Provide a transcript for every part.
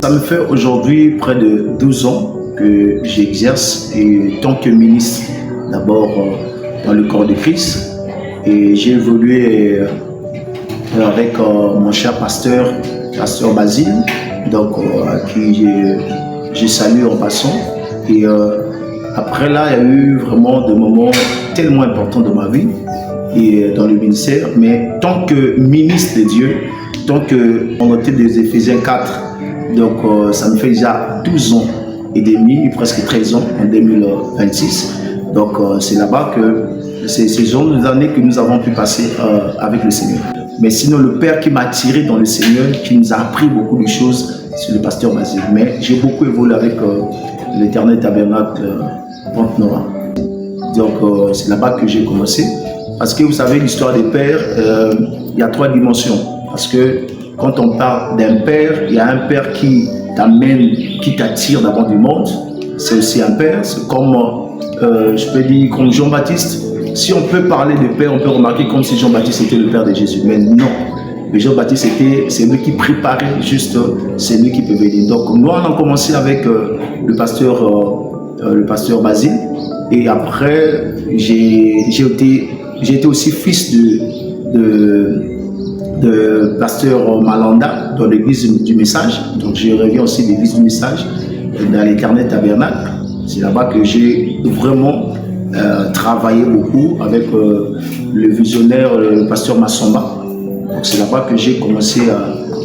Ça me fait aujourd'hui près de 12 ans que j'exerce et tant que ministre, d'abord dans le corps de Christ. Et j'ai évolué avec mon cher pasteur, pasteur Basile, donc à qui je salue en passant. Et après là, il y a eu vraiment des moments tellement importants de ma vie et dans le ministère. Mais tant que ministre de Dieu, tant que on était des Éphésiens 4, donc ça me fait déjà 12 ans et demi, presque 13 ans en 2026. Donc c'est là-bas que c'est ces jeunes années que nous avons pu passer avec le Seigneur. Mais sinon, le Père qui m'a tiré dans le Seigneur, qui nous a appris beaucoup de choses, c'est le pasteur Basile. Mais j'ai beaucoup évolué avec l'Éternel Tabernacle Pointe-Noire. Donc c'est là-bas que j'ai commencé. Parce que vous savez, l'histoire des pères, il y a 3 dimensions. Parce que quand on parle d'un père, il y a un père qui t'amène, qui t'attire d'abord du monde. C'est aussi un père. C'est comme, je peux dire, comme Jean-Baptiste. Si on peut parler de père, on peut remarquer comme si Jean-Baptiste était le père de Jésus. Mais non. Mais Jean-Baptiste, c'est lui qui préparait juste, c'est lui qui peut venir. Donc, nous, on a commencé avec le pasteur Basile. Et après, j'ai été aussi fils de pasteur Malanda dans l'église du Message. Donc je reviens aussi de l'église du Message dans l'Éternel Tabernacle. C'est là-bas que j'ai vraiment travaillé beaucoup avec le visionnaire, le pasteur Massamba. Donc c'est là-bas que j'ai commencé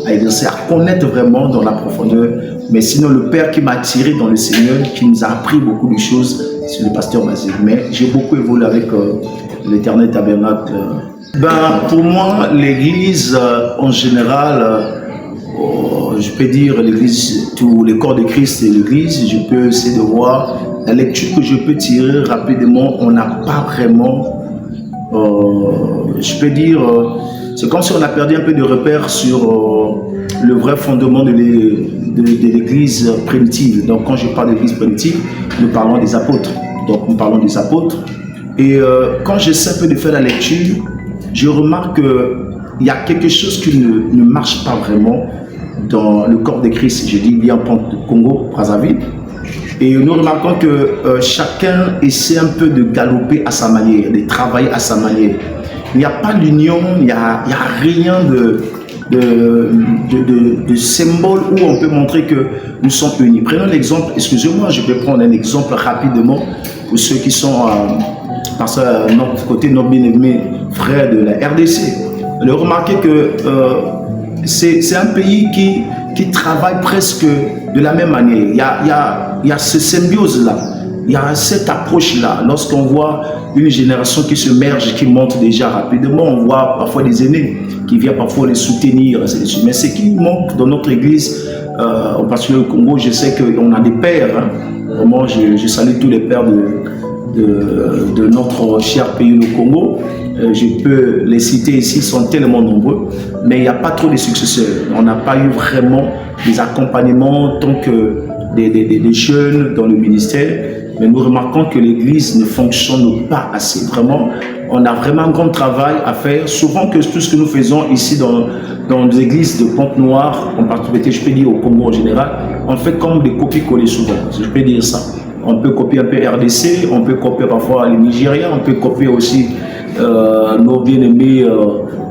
à exercer, à connaître vraiment dans la profondeur. Mais sinon, le Père qui m'a tiré dans le Seigneur, qui nous a appris beaucoup de choses, c'est le pasteur Basile. Mais j'ai beaucoup évolué avec l'Éternel Tabernacle. Pour moi, l'Église en général, je peux dire l'Église, tout le corps de Christ et l'Église, je peux essayer de voir la lecture que je peux tirer rapidement. On n'a pas vraiment, je peux dire, c'est comme si on a perdu un peu de repères sur le vrai fondement de l'Église primitive. Donc quand je parle d'Église primitive, nous parlons des apôtres. Donc nous parlons des apôtres. Et quand j'essaie un peu de faire la lecture, je remarque qu'il y a quelque chose qui ne marche pas vraiment dans le corps de Christ. Je dis bien Congo, Brazzaville. Et nous remarquons que chacun essaie un peu de galoper à sa manière, de travailler à sa manière. Il n'y a pas d'union, il n'y a rien de symbole où on peut montrer que nous sommes unis. Prenons l'exemple, excusez-moi, je vais prendre un exemple rapidement pour ceux qui sont parce que notre côté, nos bien-aimés frères de la RDC. Remarquez que c'est un pays qui travaille presque de la même manière. Il y a ce symbiose-là, il y a cette approche-là. Lorsqu'on voit une génération qui se merge, qui monte déjà rapidement, on voit parfois des aînés qui viennent parfois les soutenir. Mais ce qui manque dans notre église, en particulier au Congo, je sais qu'on a des pères. Hein. Vraiment, je salue tous les pères de notre cher pays, le Congo. Je peux les citer ici, ils sont tellement nombreux, mais il n'y a pas trop de successeurs. On n'a pas eu vraiment des accompagnements tant que des jeunes dans le ministère, mais nous remarquons que l'Église ne fonctionne pas assez. Vraiment, on a vraiment un grand travail à faire. Souvent que tout ce que nous faisons ici dans les églises de Pointe-Noire, en particulier, je peux dire au Congo en général, on fait comme des copies-collées souvent, je peux dire ça. On peut copier un peu RDC, on peut copier parfois les Nigériens, on peut copier aussi nos bien-aimés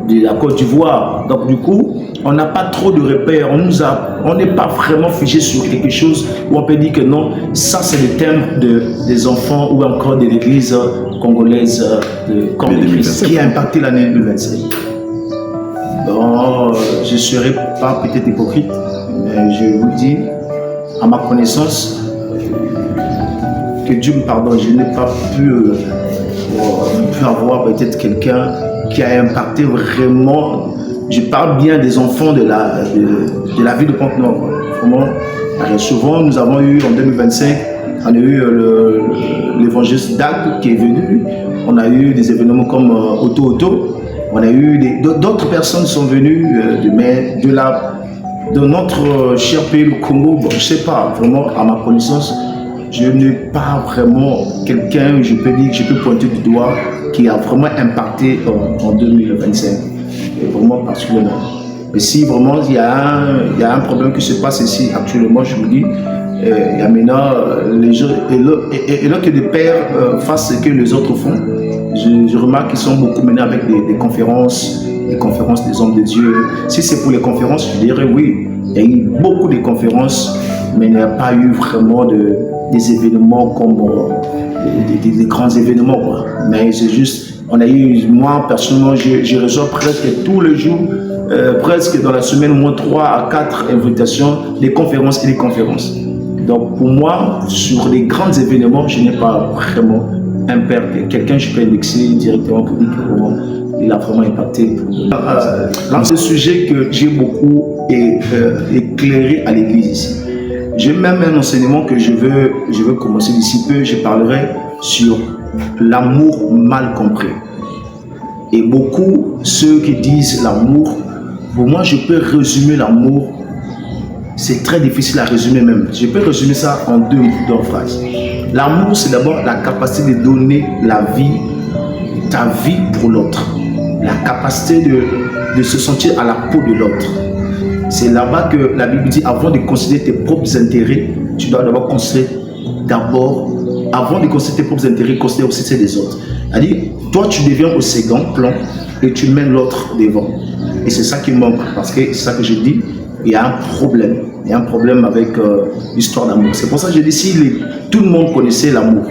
de la Côte d'Ivoire. Donc du coup, on n'a pas trop de repères, on n'est pas vraiment figé sur quelque chose où on peut dire que non, ça c'est le thème des enfants ou encore de l'église congolaise de Corps de Christ qui a impacté l'année 2025. Bon, je ne serai pas peut-être hypocrite, mais je vous dis, à ma connaissance, que Dieu me pardonne, je n'ai pas pu avoir peut-être quelqu'un qui a impacté vraiment. Je parle bien des enfants de la ville de Pointe-Noire. Vraiment, souvent, nous avons eu en 2025, on a eu l'évangéliste Dag qui est venu. On a eu des événements comme Auto. On a eu d'autres personnes sont venues, mais de notre cher pays, le Congo. Bon, je ne sais pas, vraiment, à ma connaissance, je n'ai pas vraiment quelqu'un, je peux dire, que je peux pointer du doigt, qui a vraiment impacté en 2025. Et vraiment particulièrement. Mais si vraiment il y a un problème qui se passe ici actuellement, je vous dis, il y a maintenant les gens, et là que les pères fassent ce que les autres font, je remarque qu'ils sont beaucoup menés avec des conférences, des hommes de Dieu. Si c'est pour les conférences, je dirais oui, il y a eu beaucoup de conférences, mais il n'y a pas eu vraiment des événements comme des grands événements, quoi. Mais c'est juste, on a eu, moi personnellement, je reçois presque tous les jours, presque dans la semaine, au moins 3 à 4 invitations, des conférences et des conférences. Donc pour moi, sur les grands événements, je n'ai pas vraiment un père, quelqu'un je peux indexer directement pour dire que vraiment, il a vraiment impacté. Dans ce sujet que j'ai beaucoup éclairé à l'église ici. J'ai même un enseignement que je veux commencer d'ici peu. Je parlerai sur l'amour mal compris. Et beaucoup, ceux qui disent l'amour, pour moi, je peux résumer l'amour. C'est très difficile à résumer même. Je peux résumer ça en deux phrases. L'amour, c'est d'abord la capacité de donner ta vie pour l'autre. La capacité de se sentir à la peau de l'autre. C'est là-bas que la Bible dit, avant de considérer tes propres intérêts, tu dois d'abord considérer avant de considérer tes propres intérêts, considérer aussi ceux des autres. C'est-à-dire, toi, tu deviens au second plan et tu mènes l'autre devant. Et c'est ça qui manque, parce que c'est ça que je dis, il y a un problème. Il y a un problème avec l'histoire d'amour. C'est pour ça que je dis, si tout le monde connaissait l'amour,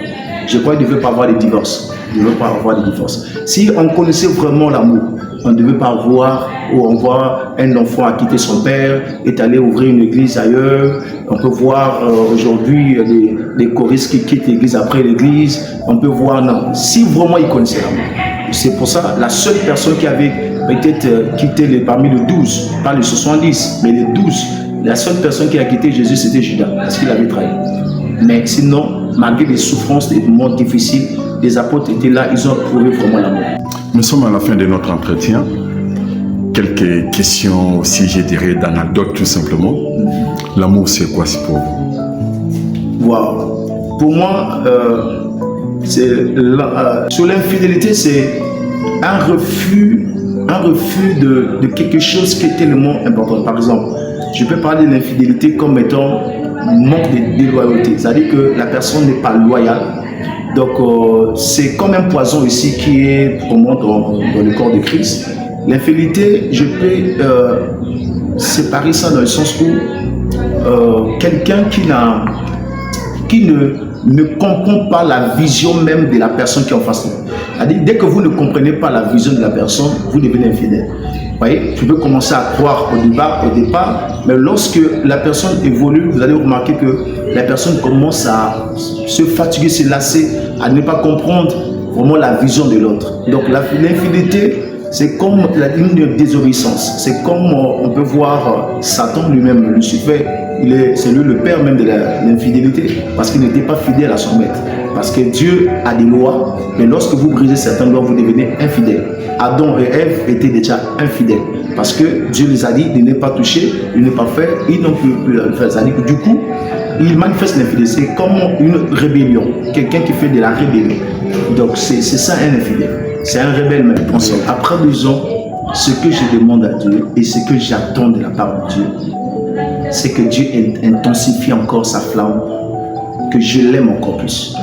je crois qu'il ne devait pas avoir de divorce. Il ne devait pas avoir de divorce. Si on connaissait vraiment l'amour, on ne devait pas voir où on voit un enfant a quitté son père, est allé ouvrir une église ailleurs. On peut voir aujourd'hui des choristes qui quittent l'église après l'église. On peut voir, non, si vraiment ils connaissaient l'amour. C'est pour ça, la seule personne qui avait peut-être quitté parmi les 12, pas les 70, mais les 12, la seule personne qui a quitté Jésus, c'était Judas, parce qu'il avait trahi. Mais sinon, malgré les souffrances, des moments difficiles, les apôtres étaient là, ils ont prouvé vraiment l'amour. Nous sommes à la fin de notre entretien. Quelques questions aussi, je dirais, d'anecdotes tout simplement. L'amour, c'est quoi pour vous? Wow. Pour moi, sur l'infidélité, c'est un refus de quelque chose qui est tellement important. Par exemple, je peux parler de l'infidélité comme étant manque de loyauté. C'est-à-dire que la personne n'est pas loyale. Donc, c'est comme un poison ici qui est vraiment dans le corps de Christ. L'infidélité, je peux séparer ça dans le sens où quelqu'un qui ne comprend pas la vision même de la personne qui est en face de vous. C'est-à-dire, dès que vous ne comprenez pas la vision de la personne, vous devenez infidèle. Vous voyez, tu peux commencer à croire au départ, mais lorsque la personne évolue, vous allez remarquer que la personne commence à se fatiguer, se lasser, à ne pas comprendre vraiment la vision de l'autre. Donc l'infidélité, c'est comme une désobéissance. C'est comme on peut voir Satan lui-même, Lucifer, c'est lui le père même de l'infidélité, parce qu'il n'était pas fidèle à son maître. Parce que Dieu a des lois, mais lorsque vous brisez certaines lois, vous devenez infidèle. Adam et Ève étaient déjà infidèles, parce que Dieu les a dit de ne pas toucher, de ne pas faire, ils n'ont plus le faire. C'est-à-dire que du coup, ils manifestent l'infidélité comme une rébellion, quelqu'un qui fait de la rébellion. Donc c'est ça un infidèle, c'est un rebelle même. Après 2 ans, ce que je demande à Dieu et ce que j'attends de la part de Dieu, c'est que Dieu intensifie encore sa flamme, que je l'aime encore plus.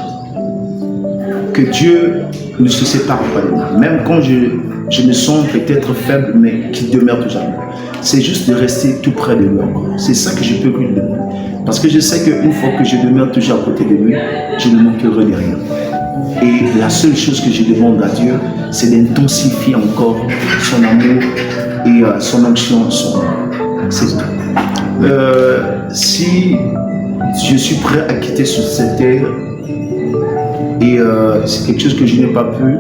Que Dieu ne se sépare pas de moi. Même quand je me sens peut-être faible, mais qu'il demeure toujours. C'est juste de rester tout près de lui encore. C'est ça que je peux lui demander. Parce que je sais qu'une fois que je demeure toujours à côté de lui, je ne manquerai de rien. Et la seule chose que je demande à Dieu, c'est d'intensifier encore son amour et son onction, c'est tout. Si je suis prêt à quitter sur cette terre, et c'est quelque chose que je n'ai pas pu,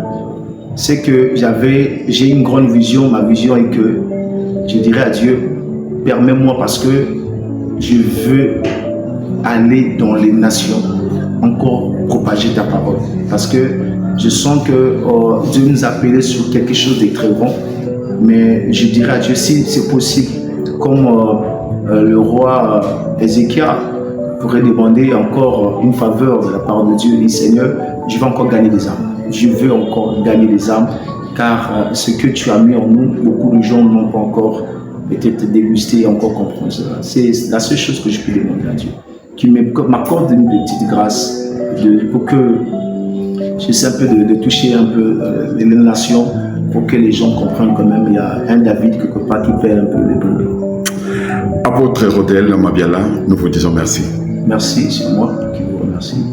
c'est que j'ai une grande vision. Ma vision est que je dirais à Dieu, permets-moi, parce que je veux aller dans les nations, encore propager ta parole. Parce que je sens que Dieu nous a appelés sur quelque chose de très bon. Mais je dirais à Dieu, si c'est possible, comme le roi Ézéchiel pourrait demander encore une faveur de la part de Dieu, dit Seigneur, je veux encore gagner des âmes. Je veux encore gagner des âmes, car ce que tu as mis en nous, beaucoup de gens n'ont pas encore peut-être déguster et encore comprendre cela. C'est la seule chose que je peux demander à Dieu, qui m'accorde une petite grâce pour que j'essaie un peu de toucher un peu les nations, pour que les gens comprennent quand même il y a un David quelque part qui fait un peu les peuples. À votre Rodel Mabiala, nous vous disons merci. Merci, c'est moi qui vous remercie.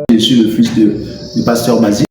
Je suis le fils du pasteur Basile.